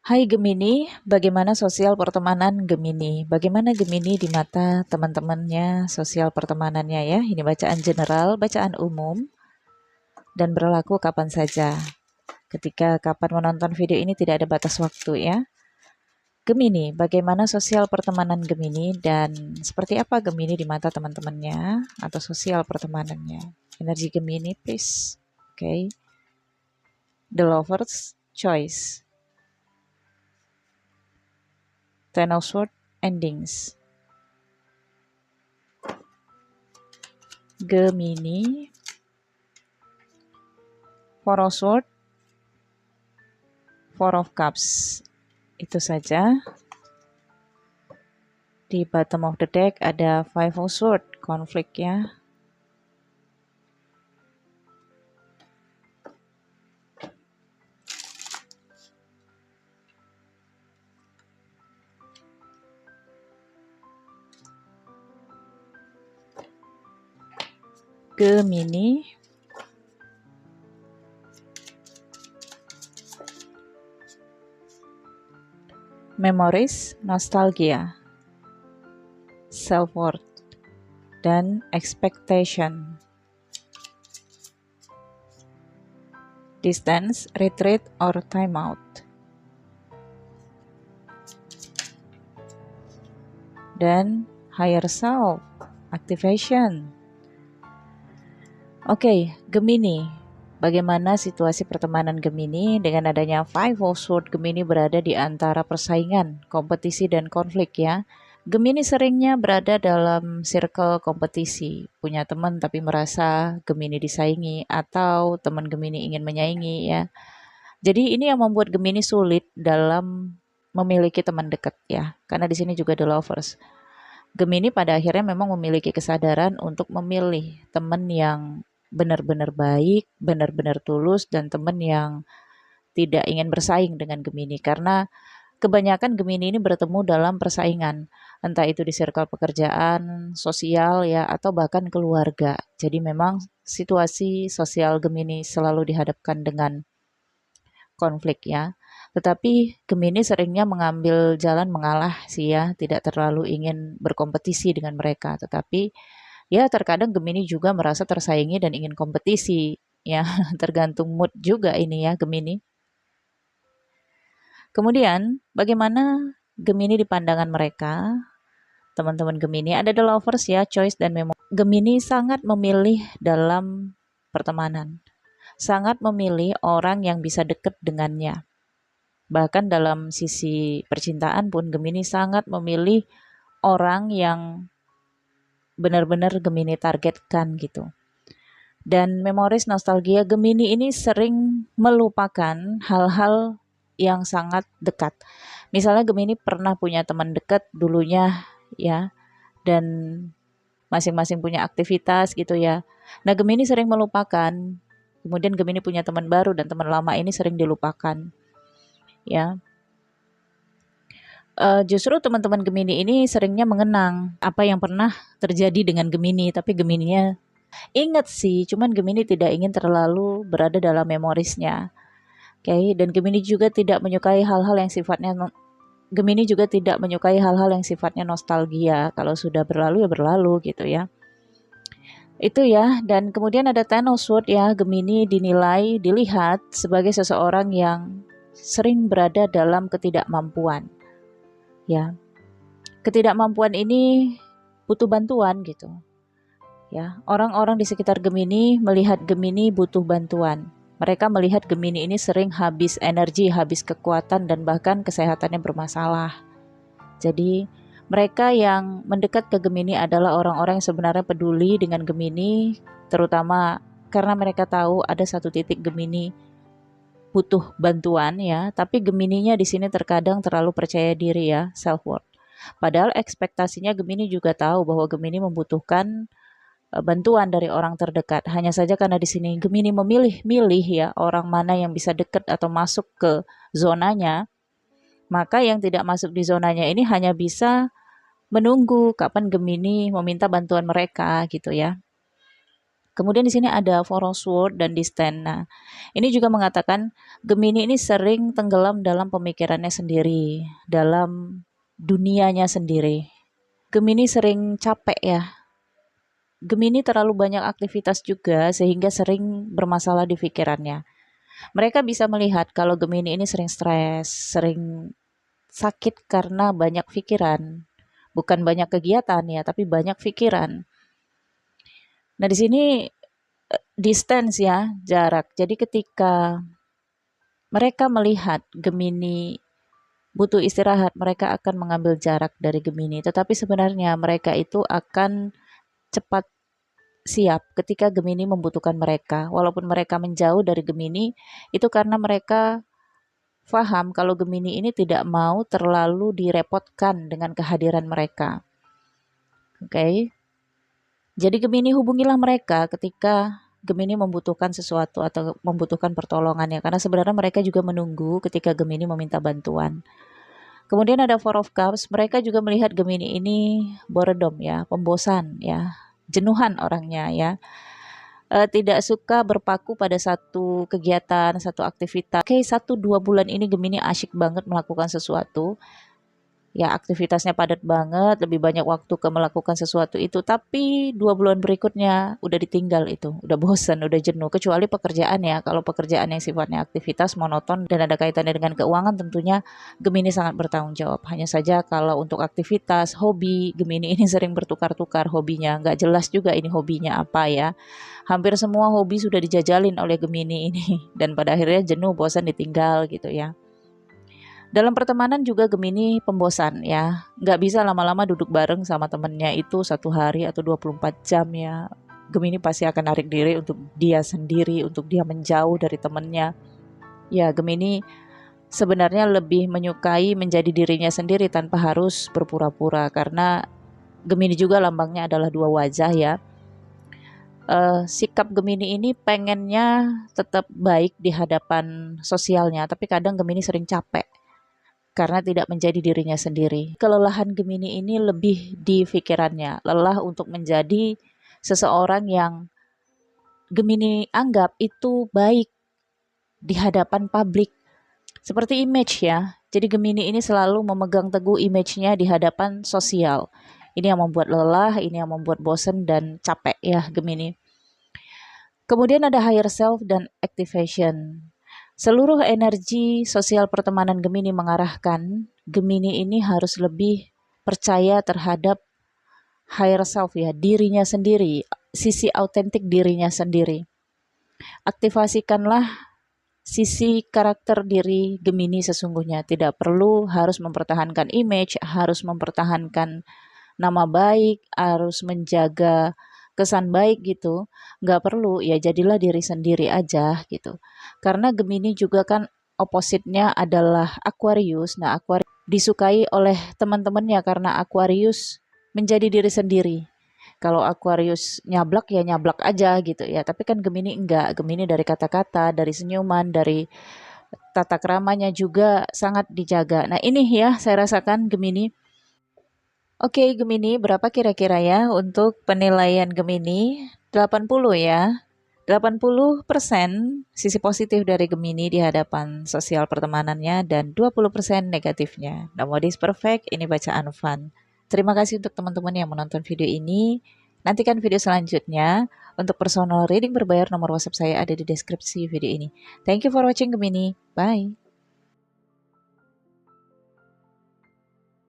Hai Gemini, bagaimana sosial pertemanan Gemini? Bagaimana Gemini di mata teman-temannya sosial pertemanannya ya? Ini bacaan general, bacaan umum, dan berlaku kapan saja. Ketika kapan menonton video ini tidak ada batas waktu ya. Gemini, bagaimana sosial pertemanan Gemini dan seperti apa Gemini di mata teman-temannya atau sosial pertemanannya? Energi Gemini, please. Okay. The Lover's Choice. Ten of Swords Endings. Gemini, Four of Swords, Four of Cups. Itu saja. Di bottom of the deck ada Five of Swords, konflik ya. Gemini, Memories, Nostalgia, Self-worth, dan Expectation. Distance, Retreat, or Time out. Dan Higher Self, Activation. Oke, Gemini. Bagaimana situasi pertemanan Gemini dengan adanya Five of Swords? Gemini berada di antara persaingan, kompetisi, dan konflik ya. Gemini seringnya berada dalam circle kompetisi, punya teman tapi merasa Gemini disaingi atau teman Gemini ingin menyaingi ya. Jadi ini yang membuat Gemini sulit dalam memiliki teman dekat ya, karena di sini juga the lovers. Gemini pada akhirnya memang memiliki kesadaran untuk memilih teman yang benar-benar baik, benar-benar tulus, dan teman yang tidak ingin bersaing dengan Gemini. Karena kebanyakan Gemini ini bertemu dalam persaingan, entah itu di circle pekerjaan, sosial ya, atau bahkan keluarga. Jadi memang situasi sosial Gemini selalu dihadapkan dengan konflik ya. Tetapi Gemini seringnya mengambil jalan mengalah sih ya, tidak terlalu ingin berkompetisi dengan mereka. Tetapi ya terkadang Gemini juga merasa tersaingi dan ingin kompetisi ya, tergantung mood juga ini ya Gemini. Kemudian bagaimana Gemini di pandangan mereka? Teman-teman Gemini ada the lovers ya, choice dan memo. Gemini sangat memilih dalam pertemanan. Sangat memilih orang yang bisa dekat dengannya. Bahkan dalam sisi percintaan pun Gemini sangat memilih orang yang benar-benar Gemini targetkan gitu. Dan memoris nostalgia Gemini ini sering melupakan hal-hal yang sangat dekat. Misalnya Gemini pernah punya teman dekat dulunya ya, dan masing-masing punya aktivitas gitu ya. Nah Gemini sering melupakan, kemudian Gemini punya teman baru dan teman lama ini sering dilupakan ya. Justru teman-teman Gemini ini seringnya mengenang apa yang pernah terjadi dengan Gemini, tapi Gemininya ingat sih, cuman Gemini tidak ingin terlalu berada dalam memorisnya. Oke, dan Gemini juga tidak menyukai hal-hal yang sifatnya Gemini juga tidak menyukai hal-hal yang sifatnya nostalgia. Kalau sudah berlalu ya berlalu gitu ya. Itu ya, dan kemudian ada Ten of Swords ya, Gemini dilihat sebagai seseorang yang sering berada dalam ketidakmampuan. Ya, ketidakmampuan ini butuh bantuan gitu. Ya, orang-orang di sekitar Gemini melihat Gemini butuh bantuan. Mereka melihat Gemini ini sering habis energi, habis kekuatan, dan bahkan kesehatannya bermasalah. Jadi, mereka yang mendekat ke Gemini adalah orang-orang yang sebenarnya peduli dengan Gemini, terutama karena mereka tahu ada satu titik Gemini butuh bantuan ya, tapi Gemininya di sini terkadang terlalu percaya diri ya, self-worth. Padahal ekspektasinya Gemini juga tahu bahwa Gemini membutuhkan bantuan dari orang terdekat. Hanya saja karena di sini Gemini memilih-milih ya orang mana yang bisa dekat atau masuk ke zonanya, maka yang tidak masuk di zonanya ini hanya bisa menunggu kapan Gemini meminta bantuan mereka gitu ya. Kemudian di sini ada Four of Swords dan Distant. Nah, ini juga mengatakan Gemini ini sering tenggelam dalam pemikirannya sendiri, dalam dunianya sendiri. Gemini sering capek ya. Gemini terlalu banyak aktivitas juga sehingga sering bermasalah di pikirannya. Mereka bisa melihat kalau Gemini ini sering stres, sering sakit karena banyak pikiran. Bukan banyak kegiatan ya, tapi banyak pikiran. Nah, di sini distance ya, jarak. Jadi ketika mereka melihat Gemini butuh istirahat, mereka akan mengambil jarak dari Gemini. Tetapi sebenarnya mereka itu akan cepat siap ketika Gemini membutuhkan mereka. Walaupun mereka menjauh dari Gemini, itu karena mereka paham kalau Gemini ini tidak mau terlalu direpotkan dengan kehadiran mereka. Oke. Jadi Gemini hubungilah mereka ketika Gemini membutuhkan sesuatu atau membutuhkan pertolongannya, karena sebenarnya mereka juga menunggu ketika Gemini meminta bantuan. Kemudian ada Four of Cups, mereka juga melihat Gemini ini boredom ya, pembosan ya, jenuhan orangnya ya. Tidak suka berpaku pada satu kegiatan, satu aktivitas. Oke, 1-2 bulan ini Gemini asyik banget melakukan sesuatu. Ya, aktivitasnya padat banget, lebih banyak waktu ke melakukan sesuatu itu, tapi 2 bulan berikutnya udah ditinggal itu, udah bosan, udah jenuh, kecuali pekerjaan ya. Kalau pekerjaan yang sifatnya aktivitas monoton dan ada kaitannya dengan keuangan, tentunya Gemini sangat bertanggung jawab. Hanya saja kalau untuk aktivitas, hobi, Gemini ini sering bertukar-tukar hobinya, nggak jelas juga ini hobinya apa ya. Hampir semua hobi sudah dijajalin oleh Gemini ini, dan pada akhirnya jenuh, bosan, ditinggal gitu ya. Dalam pertemanan juga Gemini pembosan ya. Nggak bisa lama-lama duduk bareng sama temennya itu 1 hari atau 24 jam ya. Gemini pasti akan narik diri untuk dia sendiri, untuk dia menjauh dari temennya. Ya, Gemini sebenarnya lebih menyukai menjadi dirinya sendiri tanpa harus berpura-pura, karena Gemini juga lambangnya adalah 2 wajah ya. Sikap Gemini ini pengennya tetap baik di hadapan sosialnya, tapi kadang Gemini sering capek karena tidak menjadi dirinya sendiri. Kelelahan Gemini ini lebih di pikirannya, lelah untuk menjadi seseorang yang Gemini anggap itu baik di hadapan publik. Seperti image ya. Jadi Gemini ini selalu memegang teguh image-nya di hadapan sosial. Ini yang membuat lelah, ini yang membuat bosan dan capek ya Gemini. Kemudian ada higher self dan activation. Seluruh energi sosial pertemanan Gemini mengarahkan Gemini ini harus lebih percaya terhadap higher self ya, dirinya sendiri, sisi autentik dirinya sendiri. Aktivasikanlah sisi karakter diri Gemini sesungguhnya. Tidak perlu harus mempertahankan image, harus mempertahankan nama baik, harus menjaga kesan baik gitu. Nggak perlu, ya jadilah diri sendiri aja gitu. Karena Gemini juga kan opposite-nya adalah Aquarius. Nah, Aquarius disukai oleh teman-temannya karena Aquarius menjadi diri sendiri. Kalau Aquarius nyablak ya nyablak aja gitu ya. Tapi kan Gemini enggak. Gemini dari kata-kata, dari senyuman, dari tata keramanya juga sangat dijaga. Nah, ini ya saya rasakan Gemini. Oke, Gemini, berapa kira-kira ya untuk penilaian Gemini? 80 ya. 80% sisi positif dari Gemini di hadapan sosial pertemanannya dan 20% negatifnya. No more is perfect, ini bacaan fun. Terima kasih untuk teman-teman yang menonton video ini. Nantikan video selanjutnya. Untuk personal reading berbayar, nomor WhatsApp saya ada di deskripsi video ini. Thank you for watching Gemini. Bye.